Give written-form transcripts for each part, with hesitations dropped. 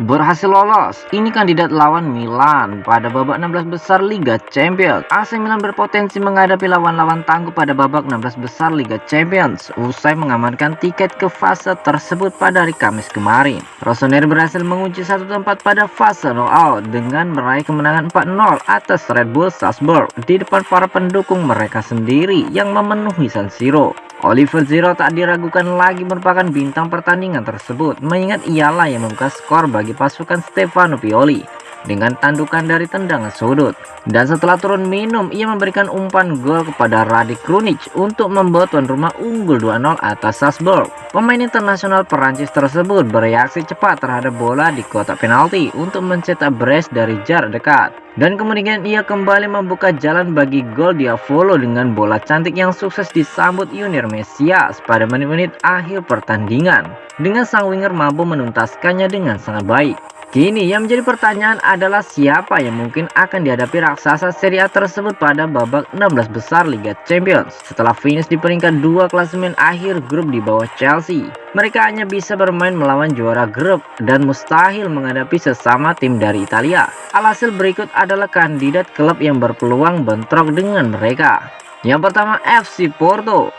Berhasil lolos, ini kandidat lawan Milan pada babak 16 besar Liga Champions. AC Milan berpotensi menghadapi lawan-lawan tangguh pada babak 16 besar Liga Champions usai mengamankan tiket ke fase tersebut pada hari Kamis kemarin. Rossoneri berhasil mengunci satu tempat pada fase knockout dengan meraih kemenangan 4-0 atas Red Bull Salzburg di depan para pendukung mereka sendiri yang memenuhi San Siro. Oliver Giroud tak diragukan lagi merupakan bintang pertandingan tersebut, mengingat ialah yang membuka skor bagi pasukan Stefano Pioli dengan tandukan dari tendangan sudut. Dan setelah turun minum, ia memberikan umpan gol kepada Rade Krunic untuk membuat tuan rumah unggul 2-0 atas Salzburg. Pemain internasional Perancis tersebut bereaksi cepat terhadap bola di kotak penalti untuk mencetak brace dari jarak dekat. Dan kemudian ia kembali membuka jalan bagi gol Diavolo dengan bola cantik yang sukses disambut Junior Mesias pada menit-menit akhir pertandingan, dengan sang winger mampu menuntaskannya dengan sangat baik. Kini yang menjadi pertanyaan adalah siapa yang mungkin akan dihadapi raksasa Serie A tersebut pada babak 16 besar Liga Champions. Setelah finish di peringkat 2 klasemen akhir grup di bawah Chelsea, mereka hanya bisa bermain melawan juara grup dan mustahil menghadapi sesama tim dari Italia. Alhasil berikut adalah kandidat klub yang berpeluang bentrok dengan mereka. Yang pertama FC Porto,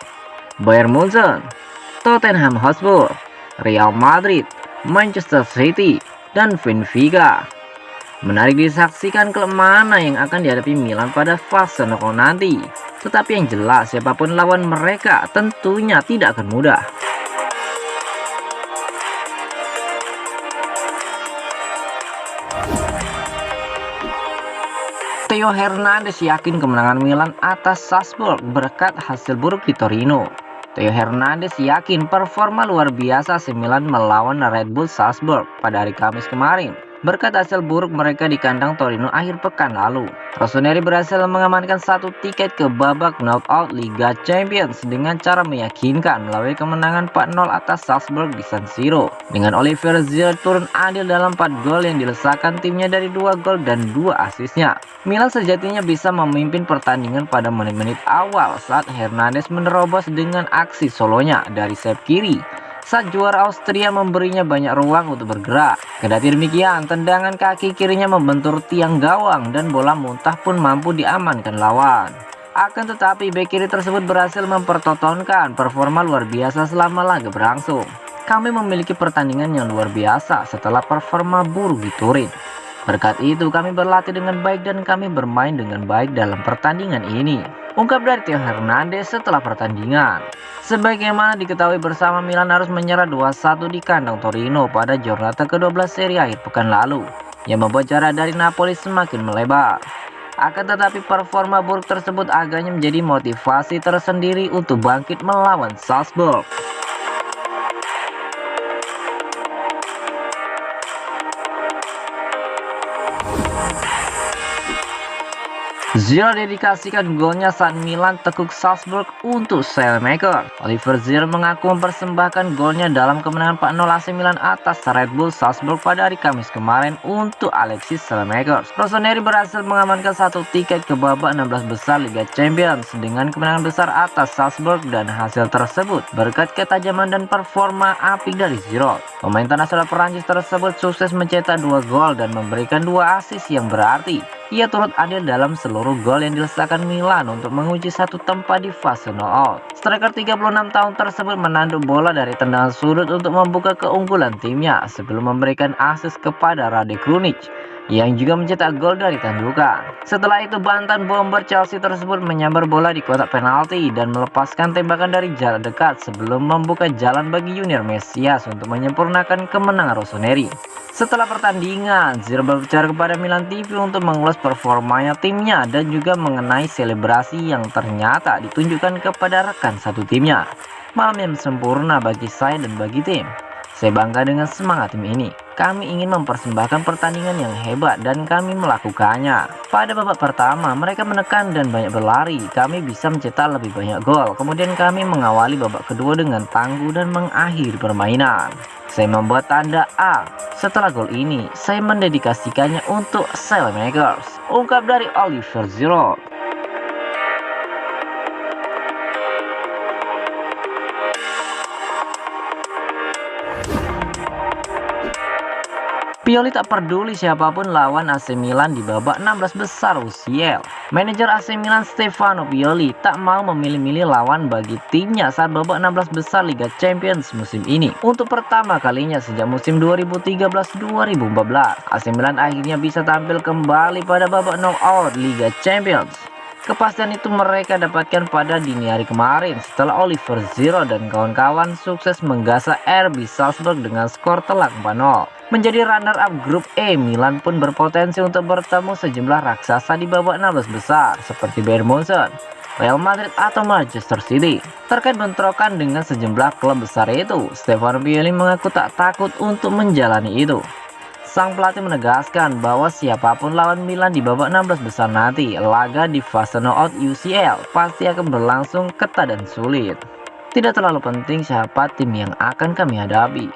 Bayern Munchen, Tottenham Hotspur, Real Madrid, Manchester City, dan Benfica. Menarik disaksikan klub mana yang akan dihadapi Milan pada fase knockout nanti. Tetapi yang jelas siapapun lawan mereka tentunya tidak akan mudah. Theo Hernandez yakin kemenangan Milan atas Salzburg berkat hasil buruk di Torino. Theo Hernandez yakin performa luar biasa AC Milan melawan Red Bull Salzburg pada hari Kamis kemarin berkat hasil buruk mereka di kandang Torino akhir pekan lalu. Rossoneri berhasil mengamankan satu tiket ke babak knockout Liga Champions dengan cara meyakinkan melalui kemenangan 4-0 atas Salzburg di San Siro. Dengan Oliver Giroud turun andil dalam 4 gol yang dilesakan timnya dari 2 gol dan 2 asisnya. Milan sejatinya bisa memimpin pertandingan pada menit-menit awal saat Hernandez menerobos dengan aksi solonya dari sayap kiri saat juara Austria memberinya banyak ruang untuk bergerak. Kendati demikian, tendangan kaki kirinya membentur tiang gawang dan bola muntah pun mampu diamankan lawan. Akan tetapi bek kiri tersebut berhasil mempertontonkan performa luar biasa selama laga berlangsung. Kami memiliki pertandingan yang luar biasa setelah performa buruk di Turin. Berkat itu kami berlatih dengan baik dan kami bermain dengan baik dalam pertandingan ini, ungkap dari Theo Hernandez setelah pertandingan. Sebagaimana diketahui bersama, Milan harus menyerah 2-1 di kandang Torino pada Giornata ke-12 seri akhir pekan lalu, yang membuat jarak dari Napoli semakin melebar. Akan tetapi performa buruk tersebut agaknya menjadi motivasi tersendiri untuk bangkit melawan Salzburg. Giroud dedikasikan golnya saat Milan tekuk Salzburg untuk Saelemaekers. Oliver Giroud mengaku mempersembahkan golnya dalam kemenangan 4-0 AC Milan atas Red Bull Salzburg pada hari Kamis kemarin untuk Alexis Saelemaekers. Rossoneri berhasil mengamankan satu tiket ke babak 16 besar Liga Champions dengan kemenangan besar atas Salzburg, dan hasil tersebut berkat ketajaman dan performa apik dari Giroud. Pemain internasional Perancis tersebut sukses mencetak 2 gol dan memberikan 2 assist yang berarti ia turut andil dalam seluruh gol yang dilesakan Milan untuk mengunci satu tempat di fase knockout. Striker 36 tahun tersebut menanduk bola dari tendangan sudut untuk membuka keunggulan timnya sebelum memberikan assist kepada Rade Krunic yang juga mencetak gol dari tandukan. Setelah itu mantan bomber Chelsea tersebut menyambar bola di kotak penalti dan melepaskan tembakan dari jarak dekat sebelum membuka jalan bagi Junior Mesias untuk menyempurnakan kemenangan Rossoneri. Setelah pertandingan, Giroud berbicara kepada Milan TV untuk mengulas performanya timnya dan juga mengenai selebrasi yang ternyata ditunjukkan kepada rekan satu timnya. Malam yang sempurna bagi saya dan bagi tim. Saya bangga dengan semangat tim ini. kami ingin mempersembahkan pertandingan yang hebat dan kami melakukannya. Pada babak pertama, mereka menekan dan banyak berlari. Kami bisa mencetak lebih banyak gol. Kemudian kami mengawali babak kedua dengan tangguh dan mengakhiri permainan. Saya membuat tanda A. Setelah gol ini, saya mendedikasikannya untuk Saelemaekers, ungkap dari Oliver Giroud. Pioli tak peduli siapapun lawan AC Milan di babak 16 besar UCL. Manajer AC Milan Stefano Pioli tak mau memilih-milih lawan bagi timnya saat babak 16 besar Liga Champions musim ini. Untuk pertama kalinya sejak musim 2013-2014, AC Milan akhirnya bisa tampil kembali pada babak knockout Liga Champions. Kepastian itu mereka dapatkan pada dini hari kemarin setelah Oliver Giroud dan kawan-kawan sukses menggasak RB Salzburg dengan skor telak 4-0. Menjadi runner-up grup E, Milan pun berpotensi untuk bertemu sejumlah raksasa di babak 16 besar seperti Bayern Munchen, Real Madrid atau Manchester City. Terkait bentrokan dengan sejumlah klub besar itu, Stefano Pioli mengaku tak takut untuk menjalani itu. Sang pelatih menegaskan bahwa siapapun lawan Milan di babak 16 besar nanti, laga di fase knockout UCL pasti akan berlangsung ketat dan sulit. Tidak terlalu penting siapa tim yang akan kami hadapi.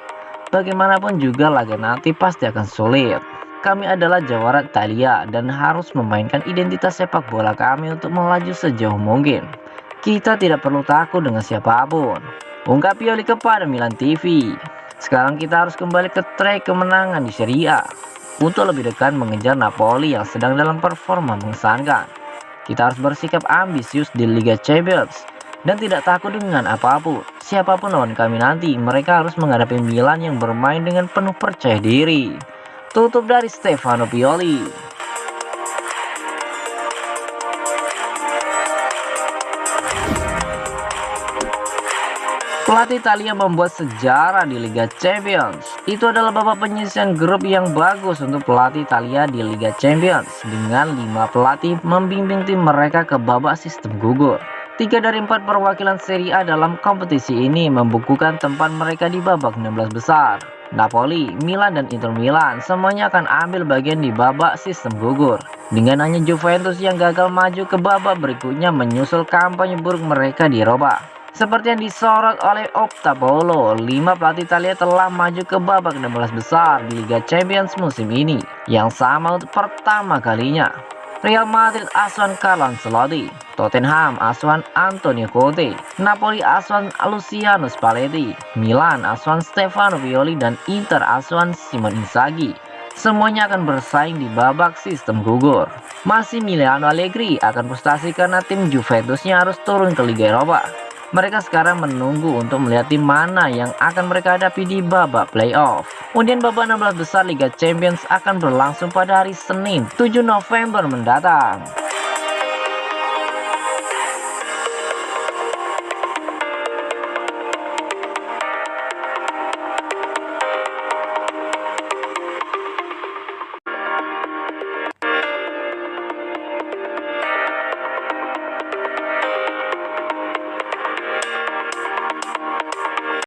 Bagaimanapun juga laga nanti pasti akan sulit. Kami adalah jawara Italia dan harus memainkan identitas sepak bola kami untuk melaju sejauh mungkin. Kita tidak perlu takut dengan siapapun, ungkap Pioli kepada Milan TV. Sekarang kita harus kembali ke trek kemenangan di Serie A untuk lebih dekat mengejar Napoli yang sedang dalam performa mengesankan. Kita harus bersikap ambisius di Liga Champions dan tidak takut dengan apapun. Siapapun lawan kami nanti, mereka harus menghadapi Milan yang bermain dengan penuh percaya diri. Tutup dari Stefano Pioli. Pelatih Italia membuat sejarah di Liga Champions. Itu adalah babak penyisihan grup yang bagus untuk pelatih Italia di Liga Champions, dengan 5 pelatih membimbing tim mereka ke babak sistem gugur. 3 dari 4 perwakilan Serie A dalam kompetisi ini membukukan tempat mereka di babak 16 besar. Napoli, Milan, dan Inter Milan semuanya akan ambil bagian di babak sistem gugur. Dengan hanya Juventus yang gagal maju ke babak berikutnya menyusul kampanye buruk mereka di Eropa. Seperti yang disorot oleh Optapolo, 5 pelatih Italia telah maju ke babak 16 besar di Liga Champions musim ini, yang sama untuk pertama kalinya. Real Madrid asuhan Carlo Ancelotti, Tottenham asuhan Antonio Conte, Napoli asuhan Luciano Spalletti, Milan asuhan Stefano Pioli, dan Inter asuhan Simone Inzaghi. Semuanya akan bersaing di babak sistem gugur. Massimiliano Allegri akan frustasi karena tim Juventusnya harus turun ke Liga Eropa. Mereka sekarang menunggu untuk melihat tim mana yang akan mereka hadapi di babak playoff. Kemudian babak 16 besar Liga Champions akan berlangsung pada hari Senin 7 November mendatang.